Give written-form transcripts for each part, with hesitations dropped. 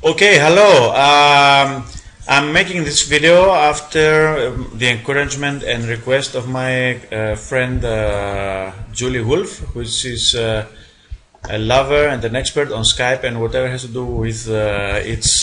Okay, hello. I'm making this video after the encouragement and request of my friend Julie Wolf, which is a lover and an expert on Skype and whatever has to do with its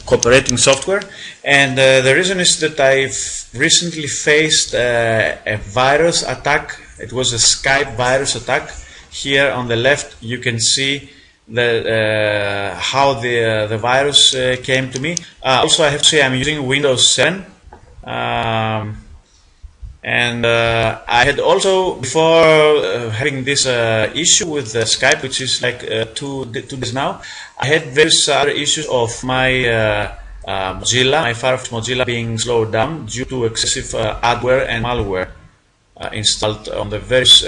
cooperating software. And the reason is that I've recently faced a virus attack. It was a Skype virus attack. Here on the left you can see how the virus came to me. Also, I have to say I'm using Windows 7, and I had also, before having this issue with Skype, which is like two days now, I had various other issues of my Mozilla, my Firefox Mozilla being slowed down due to excessive adware and malware installed on the various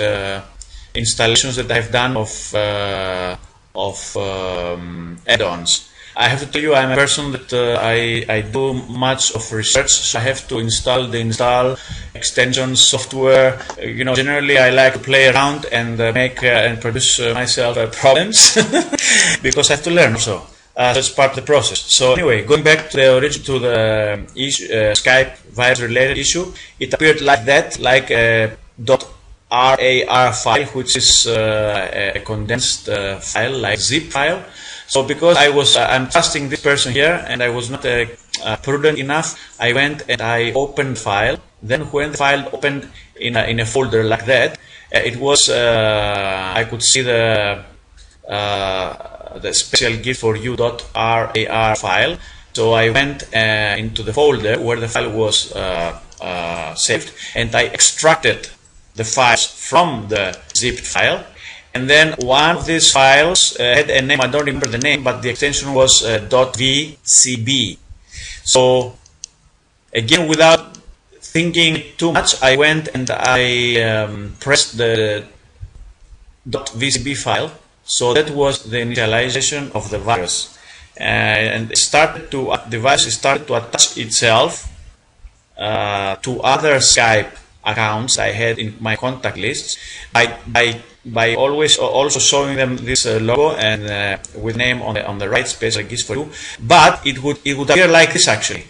installations that I've done of add-ons. I have to tell you, I'm a person that I do much of research, so I have to install extensions, software. Generally I like to play around and make and produce myself problems because I have to learn also. That's part of the process. So anyway, going back to the origin, to the issue, Skype virus-related issue, it appeared like that, like a .rar file, which is a condensed file, like zip file. So because I'm trusting this person here, and I was not prudent enough, I went and I opened file. Then when the file opened in a folder like that, it was I could see the special gift for you.rar file. So I went into the folder where the file was saved, and I extracted the files from the zipped file, and then one of these files had a name. I don't remember the name, but the extension was .vcb. So again, without thinking too much, I went and I pressed the .vcb file. So that was the initialization of the virus, and the virus started to attach itself to other Skype accounts I had in my contact lists by always also showing them this logo and with name on the right space, like this for you. But it would appear like this actually.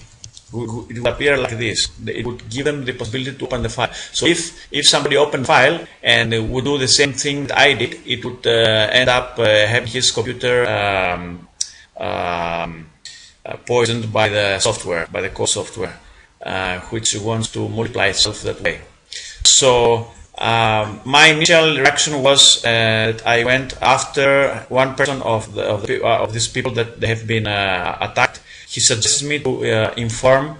It would appear like this. It would give them the possibility to open the file. So if somebody opened file and would do the same thing that I did, it would end up having his computer poisoned by the software, by the core software, which wants to multiply itself that way. So my initial reaction was that I went after one person of these people that they have been attacked. He suggested me to inform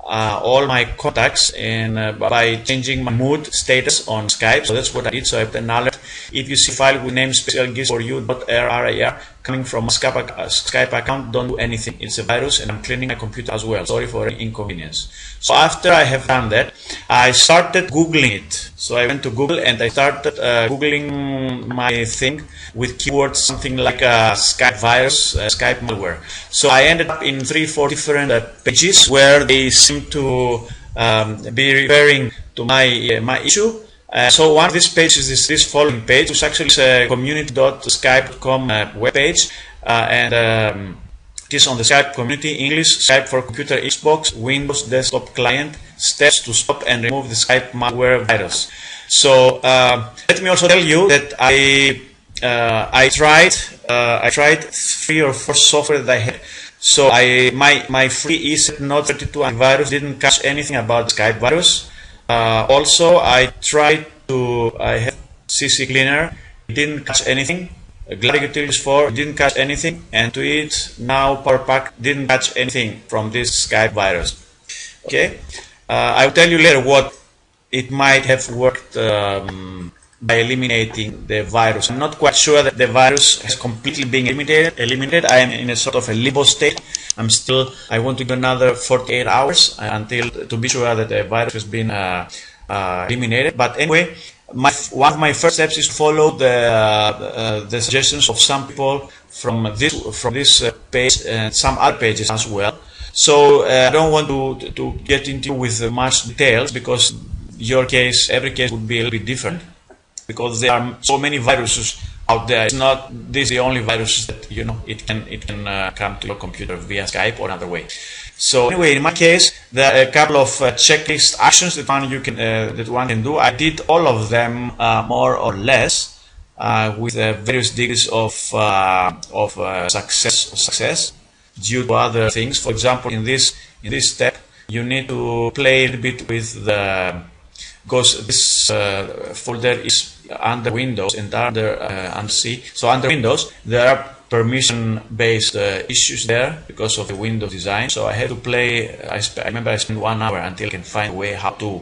all my contacts by changing my mood status on Skype. So that's what I did. So I put an alert: if you see file with name special gifts for you.rar coming from a Skype account, don't do anything. It's a virus, and I'm cleaning my computer as well. Sorry for any inconvenience. So after I have done that, I started Googling it. So I went to Google and I started Googling my thing with keywords something like Skype virus, Skype malware. So I ended up in 3-4 different pages where they seem to be referring to my issue. So one of these pages is this following page, which actually is a community.skype.com webpage, and it is on the Skype community, English, Skype for computer, Xbox, Windows desktop client, steps to stop and remove the Skype malware virus. So let me also tell you that I tried 3 or 4 software that I had. So my free ESET Note 32 antivirus didn't catch anything about Skype virus. Also, I had CC Cleaner, it didn't catch anything. Glad Utilities 4 didn't catch anything, and to it now PowerPack didn't catch anything from this Skype virus. Okay, I'll tell you later what it might have worked by eliminating the virus. I'm not quite sure that the virus has completely been eliminated. I am in a sort of a limbo state. I want to go another 48 hours until to be sure that the virus has been eliminated. But anyway, one of my first steps is to follow the suggestions of some people from this page and some other pages as well. So I don't want to get into with much details, because every case would be a little bit different, because there are so many viruses out there. It's not this the only virus that it can come to your computer via Skype or another way. So anyway, in my case, there are a couple of checklist actions that one can do. I did all of them more or less with various degrees of success due to other things. For example, in this step, you need to play a bit with because this folder is under Windows and under C. So under Windows, there are permission-based issues there because of the Windows design. So I had to play. I remember I spent 1 hour until I can find a way how to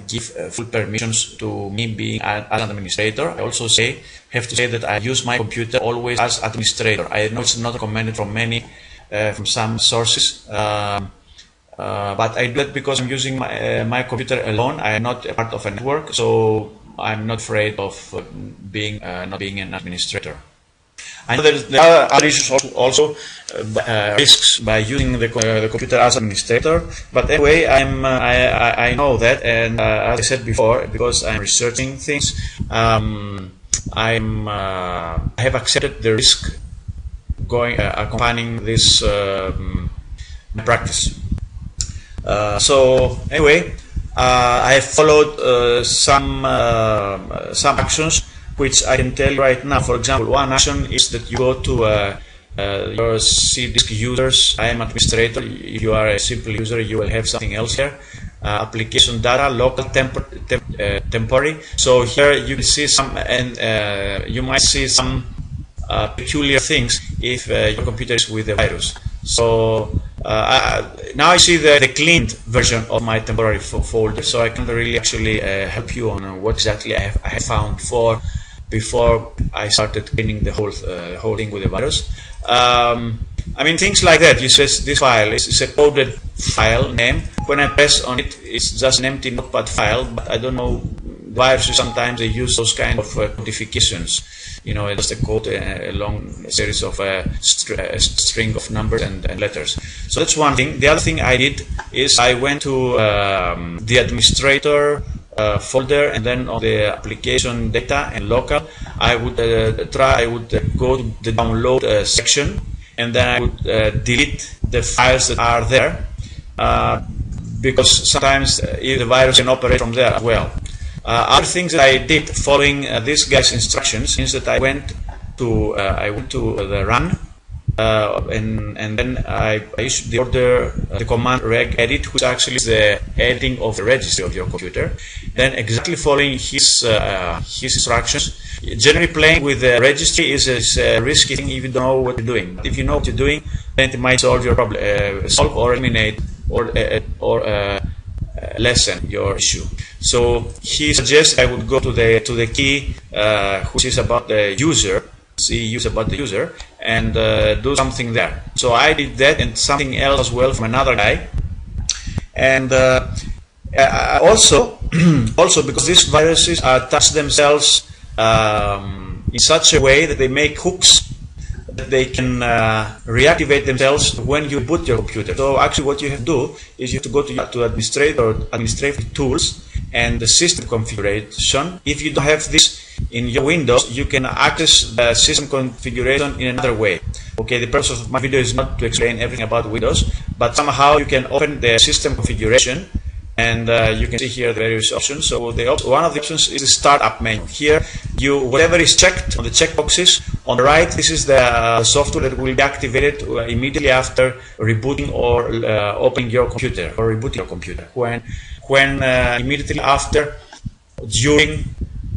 give full permissions to me being an administrator. I also have to say that I use my computer always as administrator. I know it's not recommended from some sources. But I do it because I'm using my computer alone. I am not a part of a network, so I'm not afraid of not being an administrator. I know there are other issues also risks by using the computer as administrator. But anyway, I know that, and as I said before, because I'm researching things, I have accepted the risk accompanying this practice. So anyway, I have followed some actions which I can tell you right now. For example, one action is that you go to your C disk users. I am administrator. If you are a simple user, you will have something else here. Application data, local, temporary. So here you will see some, and you might see some peculiar things if your computer is with a virus. So now I see the cleaned version of my temporary folder, so I can't really actually help you on what exactly I have found before I started cleaning the whole thing with the virus. I mean, things like that. You say this file is a coded file name. When I press on it, it's just an empty notepad file. But I don't know. Viruses sometimes they use those kind of codifications. Just a code, a long series of a string of numbers and letters. So that's one thing. The other thing I did is I went to the administrator folder, and then on the application data and local, I would go to the download section, and then I would delete the files that are there, because sometimes the virus can operate from there as well. Other things that I did following this guy's instructions is that I went to the run, and then I issued the command regedit, which actually is the editing of the registry of your computer. Then exactly following his instructions. Generally, playing with the registry is a risky thing if you don't know what you're doing. If you know what you're doing, then it might solve your problem, solve or eliminate or lessen your issue. So he suggests I would go to the key which is about the user, about the user, and do something there. So I did that and something else as well from another guy. And also because these viruses attach themselves in such a way that they make hooks that they can reactivate themselves when you boot your computer. So actually what you have to do is you have to go to administrative tools and the system configuration. If you don't have this in your Windows, you can access the system configuration in another way. Okay, the purpose of my video is not to explain everything about Windows, but somehow you can open the system configuration, and you can see here the various options. So one of the options is the startup menu. Here, whatever is checked on the checkboxes on the right, this is the software that will be activated immediately after rebooting or opening your computer or rebooting your computer. When immediately after, during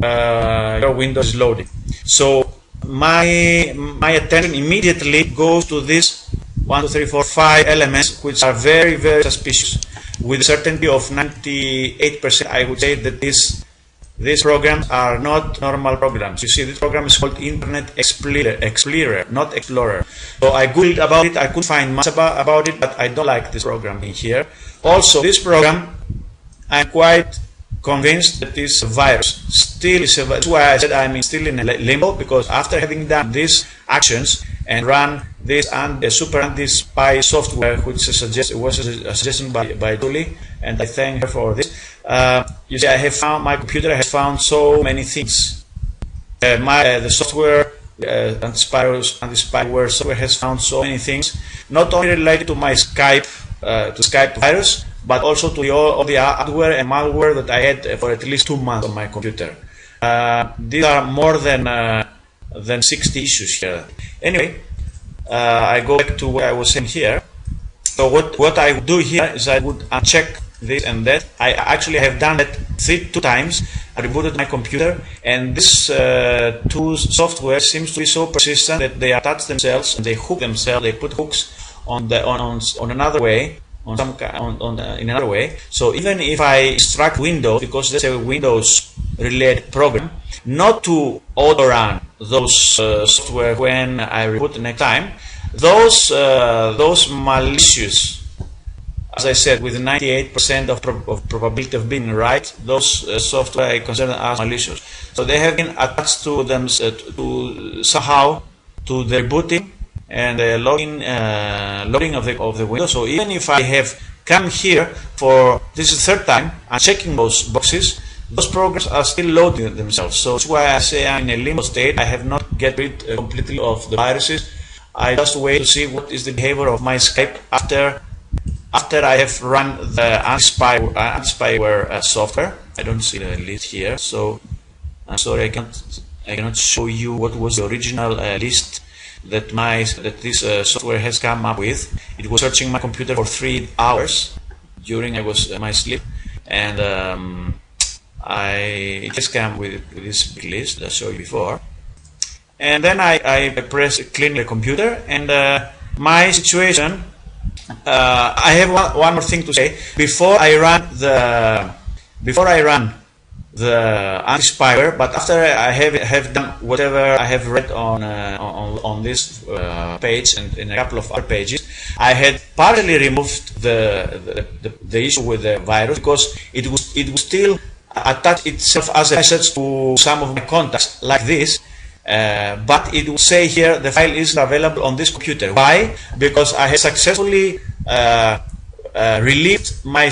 your Windows is loading. So my attention immediately goes to these 1, 2, 3, 4, 5 elements, which are very, very suspicious. With a certainty of 98%, I would say that these programs are not normal programs. You see, this program is called Internet Explorer, not Explorer. So I googled about it. I couldn't find much about it, but I don't like this program in here. Also, this program, I'm quite convinced that it's a virus. Still is a virus. That's why I said I'm still in a limbo, because after having done these actions and run this super anti-spy software, which was a suggestion by Julie, and I thank her for this. You see, my computer has found so many things The software, anti-spyware software has found so many things, not only related to my Skype virus, but also to all the adware and malware that I had for at least 2 months on my computer. These are more than 60 issues here. Anyway, I go back to what I was saying here. So what I would do here is I would uncheck this and that. I actually have done it two times. I rebooted my computer, and this two software seems to be so persistent that they attach themselves and they hook themselves. They put hooks on another way, in another way. So even if I instruct Windows, because that's a Windows-related program, not to auto-run those software when I reboot the next time, those malicious, as I said, with 98% of probability of being right, those software I consider as malicious. So they have been attached to them somehow to the rebooting and the loading of the Windows. So even if I have come here for this is the third time, I'm checking those boxes, those programs are still loading themselves. So that's why I say I'm in a limbo state. I have not get rid completely of the viruses. I just wait to see what is the behavior of my Skype after I have run the anti-spyware software. I don't see the list here, so I'm sorry I cannot show you what was the original list that this software has come up with. It was searching my computer for 3 hours during my sleep, and it has come with this big list that I showed you before. And then I press clean the computer, and my situation. I have one more thing to say before I run the anti-spyware, but after I have done whatever I have read on this page and in a couple of other pages, I had partly removed the issue with the virus, because it would still attach itself as a message to some of my contacts like this. But it will say here the file is available on this computer. Why? Because I have successfully relieved my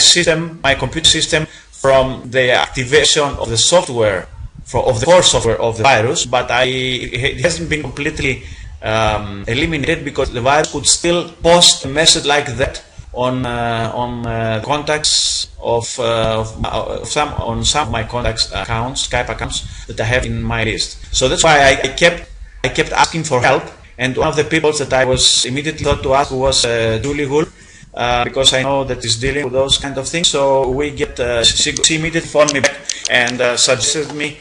computer system from the activation of the software, of the core software of the virus, but it hasn't been completely eliminated, because the virus could still post a message like that on contacts of some of my contacts accounts, Skype accounts that I have in my list. So that's why I kept asking for help, and one of the people that I was immediately thought to ask was Julie Hull, because I know that is dealing with those kind of things. So she immediately phoned me back and suggested me.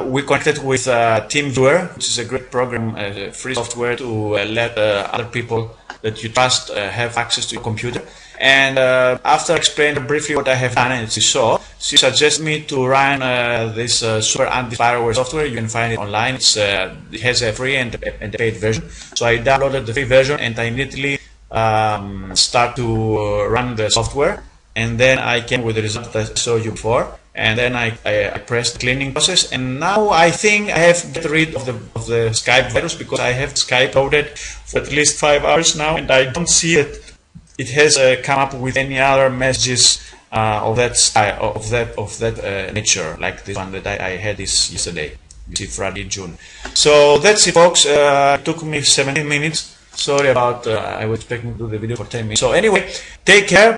We connected with TeamViewer, which is a great program, free software to let other people that you trust have access to your computer. And after explaining briefly what I have done, and she suggested me to run this super anti-spyware software. You can find it online. It has a free and a paid version. So I downloaded the free version, and I immediately start to run the software. And then I came with the result that I showed you before. And then I pressed the cleaning process, and now I think I have get rid of the Skype virus, because I have Skype loaded for at least 5 hours now, and I don't see that it has come up with any other messages of that style, of that nature, like this one that I had this yesterday. You see, Friday, June. So that's it, folks. It took me 17 minutes. Sorry about I was expecting to do the video for 10 minutes. So anyway, take care.